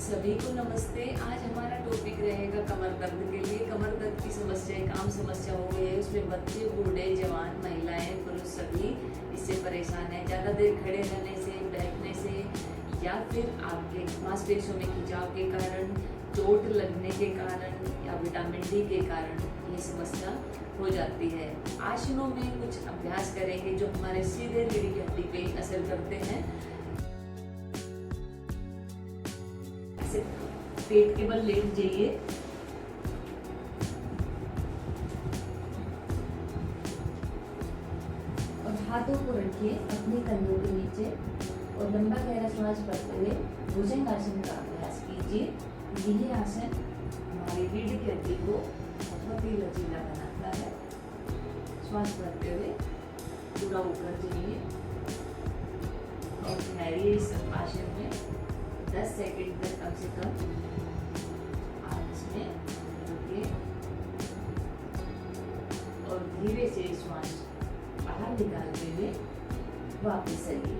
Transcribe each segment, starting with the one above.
सभी को नमस्ते। आज हमारा टॉपिक रहेगा कमर दर्द के लिए। कमर दर्द की समस्या एक आम समस्या हो गई है। उसमें बच्चे, बूढ़े, जवान, महिलाएं, पुरुष सभी इससे परेशान हैं। ज़्यादा देर खड़े रहने से, बैठने से या फिर आपके मांसपेशियों में खिंचाव के कारण, चोट लगने के कारण या विटामिन डी के कारण ये समस्या हो जाती है। आसनों में कुछ अभ्यास करेंगे जो हमारे सीधे रीढ़ की हड्डी पे असर करते हैं। पेट के बल लेट जाइए और हाथों को रखिए अपने कंधों के नीचे और लंबा गहरा श्वास भरते हुए भुजंगासन का अभ्यास कीजिए। यह आसन हमारी रीढ़ की हड्डी को बहुत ही लचीला बनाता है। श्वास भरते हुए पूरा ऊपर जाइए और ठहरिए इस आसन में 10 सेकंड तक कम से कम। आप इसमें रुकिए और धीरे से श्वास बाहर निकालते हुए वापस आइए।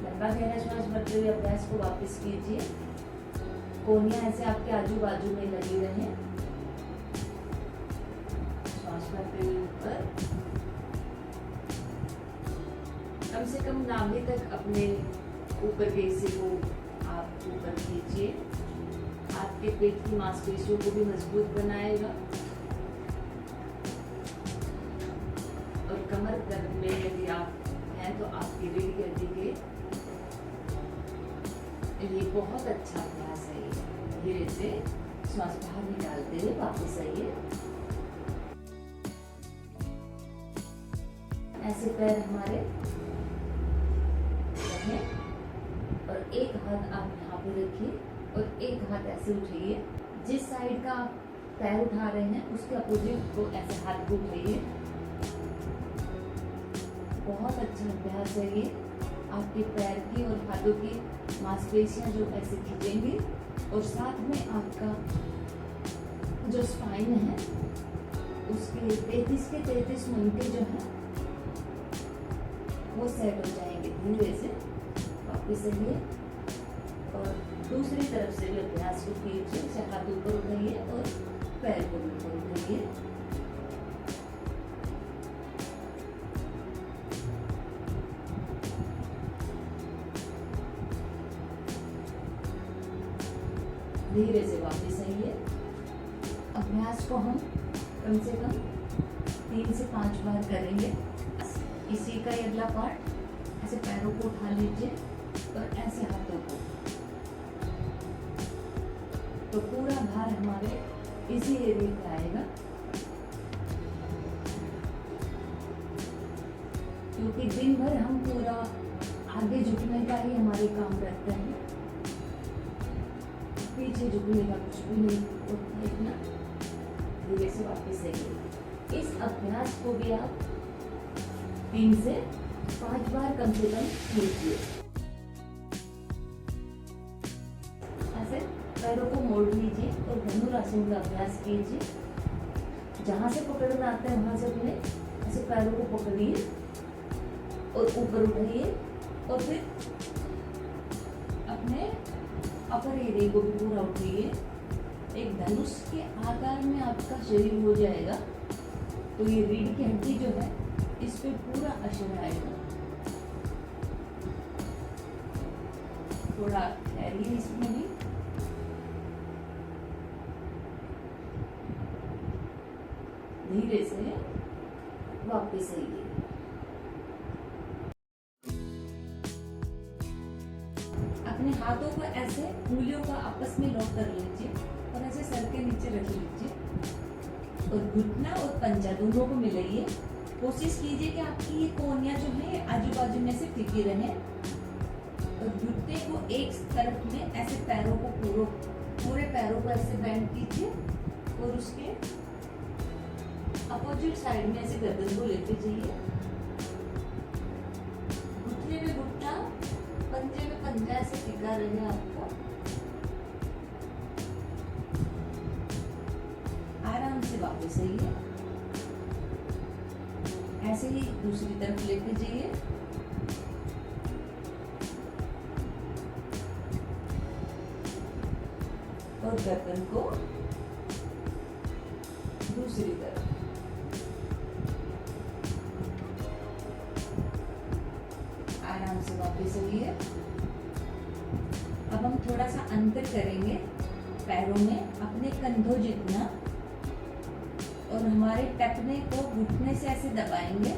लंबा गहरा श्वास भरते हुए अभ्यास को वापस कीजिए। कोहनियां ऐसे आपके आजू बाजू में लगी रहे। श्वास भरते हुए ऊपर, कम से कम नाभि तक अपने ऊपर के हिस्से को आप ऊपर खींचिए। आपके पेट की मांसपेशियों को भी मजबूत बनाएगा और कमर दर्द में यदि आप हैं तो आपकी रीढ़ की हड्डी के लिए बहुत अच्छा अभ्यास है ये। धीरे से श्वास बाहर निकालते हुए वापस आइए। ऐसे पैर हमारे रखें और एक हाथ आप यहाँ पे रखिए और एक हाथ ऐसे उठाइए। जिस साइड का आप पैर उठा रहे हैं उसके अपोजिट को ऐसे हाथ को उठाइए। बहुत अच्छा अभ्यास है ये। आपके पैर की और हाथों की मांसपेशियां जो ऐसे खींचेंगी और साथ में आपका जो स्पाइन है उसके 33 के 33 मंके जो है वो सेट हो जाएंगे। धीरे से वापस आइए और दूसरी तरफ से भी अभ्यास को कीजिए। से हाथ ऊपर उठाइए और पैर को ऊपर उठाइए। धीरे से वापस आइए। अभ्यास को हम कम से कम 3 से 5 बार करेंगे। इसी का अगला पार्ट, ऐसे पैरों को उठा लीजिए और ऐसे हाथों को, तो पूरा भार हमारे इसी एरिया पे आएगा। क्योंकि दिन भर हम पूरा आगे झुकने का ही हमारे काम रहता है, पीछे झुकने का कुछ भी नहीं होता इतना। धीरे से वापस आइए। इस अभ्यास को भी आप 3 से 5 बार कम से कम कीजिए। ऐसे पैरों को मोड़ लीजिए और धनुरासन का अभ्यास कीजिए। जहां से पकड़ना आता है वहां से अपने ऐसे पैरों को पकड़िए और ऊपर उठाइए और फिर अपने अपर एरिया को भी पूरा उठाइए। एक धनुष के आकार में आपका शरीर हो जाएगा तो ये रीढ़ की हड्डी जो है इस पे पूरा असर आएगा। थोड़ा ठहरिए इसमें भी। धीरे से वापस आइए। अपने हाथों को ऐसे उंगलियों का आपस में लॉक कर लीजिए और ऐसे सर के नीचे रख लीजिए और घुटना और पंजा दोनों को मिलाइए। कोशिश कीजिए कि आपकी ये कोहनियां जो है आजू बाजू में से टिकी रहे और घुटने को एक तरफ में ऐसे पैरों को पूरे पैरों को ऐसे बेंड कीजिए और उसके अपोजिट साइड में ऐसे गर्दन को लेते जाइए। घुटने में घुटना, पंजे में पंजा ऐसे टिका रहे आपका। आराम से वापस आइए। ऐसे ही दूसरी तरफ लेते जाइए। और गर्दन को दूसरी तरफ। आराम से वापस आइए। अब हम थोड़ा सा अंतर करेंगे पैरों में, अपने कंधों जितना, और हमारे टखने को घुटने से ऐसे दबाएंगे।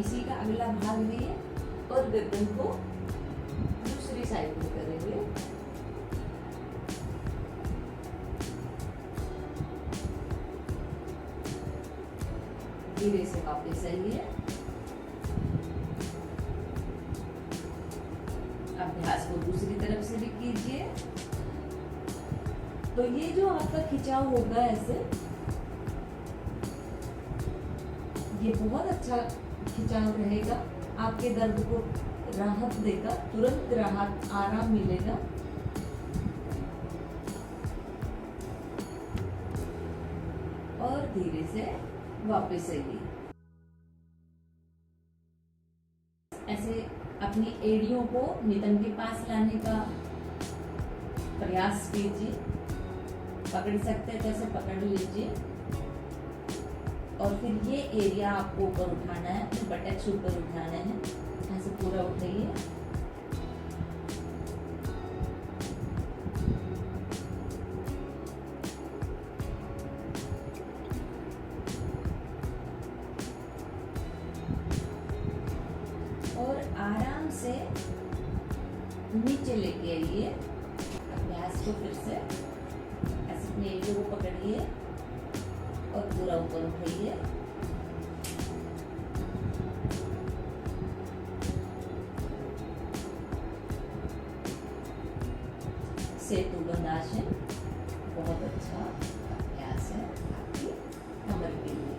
इसी का अगला भाग लिए और गर्दन को दूसरी साइड में करेंगे। धीरे से वापस आइए। अभ्यास को दूसरी तरफ से भी कीजिए। तो ये जो आपका खिंचाव होगा ऐसे, ये बहुत अच्छा खिंचाव रहेगा, आपके दर्द को राहत देगा, तुरंत राहत, आराम मिलेगा। और धीरे से वापस आइए। ऐसे अपनी एड़ियों को नितंब के पास लाने का प्रयास कीजिए। पकड़ सकते हैं तो ऐसे पकड़ लीजिए, और फिर ये एरिया आपको ऊपर उठाना है, फिर बटक्स ऊपर उठाना है, ऐसे पूरा उठाइए। और आराम से नीचे लेके आइए। अभ्यास को फिर से ऐसे अपने एरिया को पकड़िए और पूरा ऊपर उठाइए। सेतुबंद आसन बहुत अच्छा अभ्यास है आपकी कमर के लिए।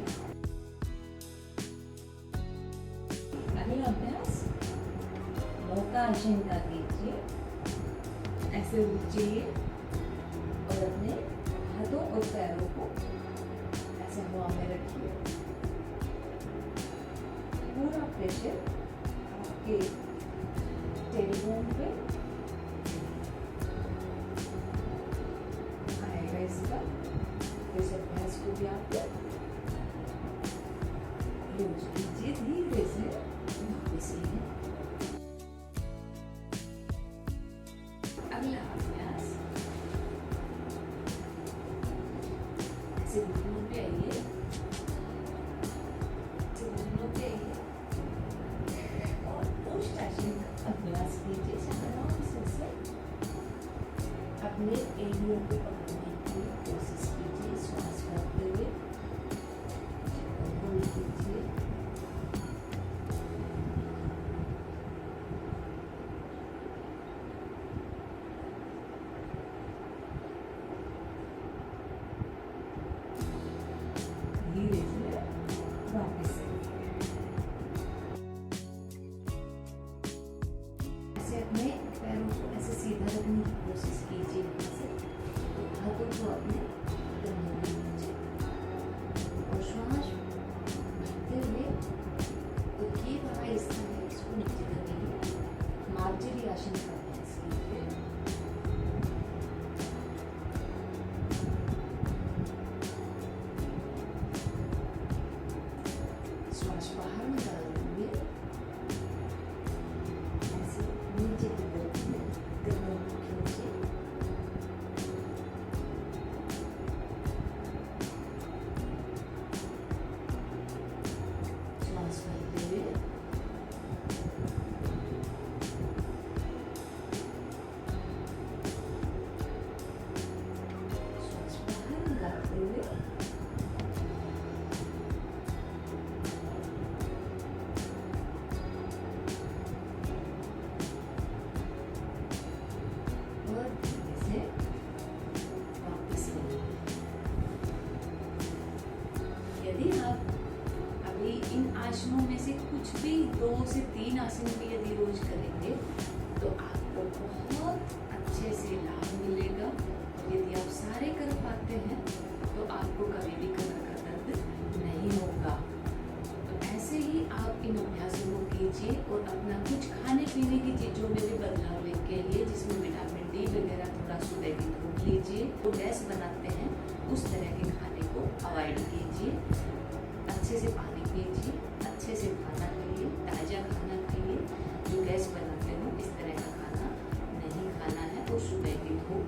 अगला अभ्यास मौका आसन का कीजिए। ऐसे उठिए और अपने हाथों और पैरों को ऐसे हवा में रखिए। पूरा प्रेशर आपके टेलीफोन पे आएगा इसका। इस अभ्यास को भी आप रोज कीजिए धीरे से वापस आइए। अगला अभ्यास ऐसे घुटनों पे आइए, घुटनों पे आइए और उष्टासन का अभ्यास कीजिए। आराम से अपने एड़ियों को पकड़ने की कोशिश कीजिए। श्वास करते हुए होल्ड कीजिए। धीरे से वापस ऐसे अपने पैरों को ऐसे सीधा रखने की कोशिश कीजिए। हाथों को अपने कंधों पे लीजिए और श्वास भरते हुए तो ये वाला हिस्सा है इसको नीचे करेंगे। मार्जरी आसन का अभ्यास कीजिए। श्वास बाहर निकाल देंगे। ऐसे नीचे की तरफ गर्दन को खींचिए। श्वास भरते हुए श्वास बाहर निकालते हुए और धीरे से वापस आइए। यदि आप अभी इन आसनों में से कुछ भी 2 से 3 आसन भी यदि रोज करेंगे तो आपको बहुत अच्छे से लाभ मिलेगा। और यदि आप सारे कर पाते हैं तो आपको कभी भी कमर का दर्द नहीं होगा। तो ऐसे ही आप इन अभ्यासों को कीजिए और अपना कुछ खाने पीने की चीज़ों में भी बदलाव लेके आइए, जिसमें विटामिन डी वगैरह थोड़ा सुबह की धूप लीजिए। वो गैस बनाते हैं उस तरह के खाने को अवॉइड कीजिए। अच्छे से पानी पीजिए, अच्छे से खाना खाइए, ताज़ा खाना खाइए। जो गैस बनाते हो इस तरह का खाना नहीं खाना है और सुबह की धूप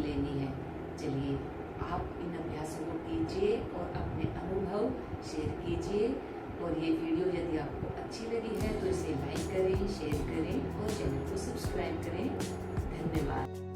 लेनी है। चलिए आप इन अभ्यासों को कीजिए और अपने अनुभव शेयर कीजिए। और ये वीडियो यदि आपको अच्छी लगी है तो इसे लाइक करें, शेयर करें और चैनल को सब्सक्राइब करें। धन्यवाद।